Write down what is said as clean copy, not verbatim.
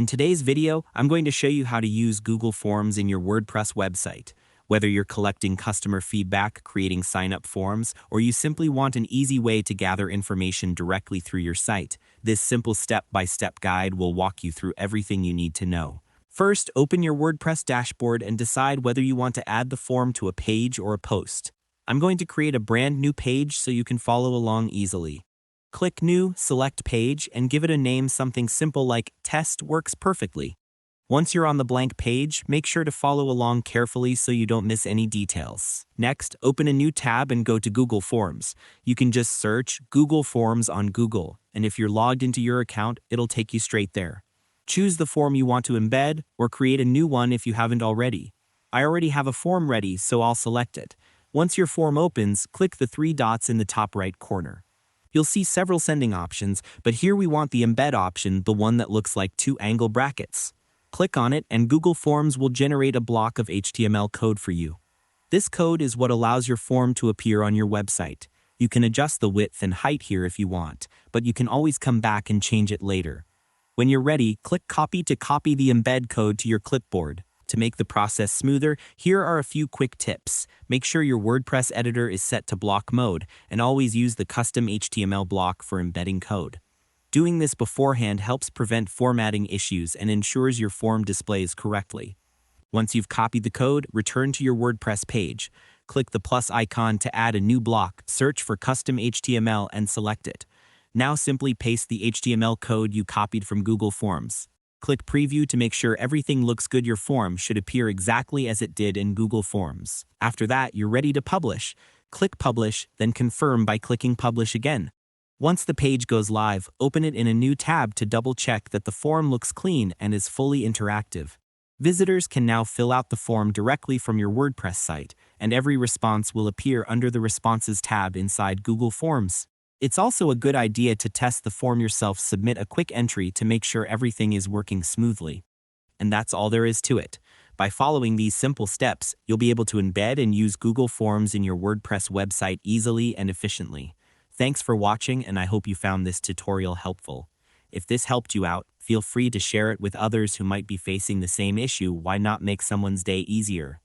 In today's video, I'm going to show you how to use Google Forms in your WordPress website. Whether you're collecting customer feedback, creating sign-up forms, or you simply want an easy way to gather information directly through your site, this simple step-by-step guide will walk you through everything you need to know. First, open your WordPress dashboard and decide whether you want to add the form to a page or a post. I'm going to create a brand new page so you can follow along easily. Click New, select Page, and give it a name. Something simple like Test works perfectly. Once you're on the blank page, make sure to follow along carefully so you don't miss any details. Next, open a new tab and go to Google Forms. You can just search Google Forms on Google, and if you're logged into your account, it'll take you straight there. Choose the form you want to embed, or create a new one if you haven't already. I already have a form ready, so I'll select it. Once your form opens, click the three dots in the top right corner. You'll see several sending options, but here we want the embed option, the one that looks like two angle brackets. Click on it and Google Forms will generate a block of HTML code for you. This code is what allows your form to appear on your website. You can adjust the width and height here if you want, but you can always come back and change it later. When you're ready, click Copy to copy the embed code to your clipboard. To make the process smoother, here are a few quick tips. Make sure your WordPress editor is set to block mode, and always use the custom HTML block for embedding code. Doing this beforehand helps prevent formatting issues and ensures your form displays correctly. Once you've copied the code, return to your WordPress page. Click the plus icon to add a new block, search for Custom HTML and select it. Now simply paste the HTML code you copied from Google Forms. Click Preview to make sure everything looks good. Your form should appear exactly as it did in Google Forms. After that, you're ready to publish. Click Publish, then confirm by clicking Publish again. Once the page goes live, open it in a new tab to double-check that the form looks clean and is fully interactive. Visitors can now fill out the form directly from your WordPress site, and every response will appear under the Responses tab inside Google Forms. It's also a good idea to test the form yourself. Submit a quick entry to make sure everything is working smoothly. And that's all there is to it. By following these simple steps, you'll be able to embed and use Google Forms in your WordPress website easily and efficiently. Thanks for watching, and I hope you found this tutorial helpful. If this helped you out, feel free to share it with others who might be facing the same issue. Why not make someone's day easier?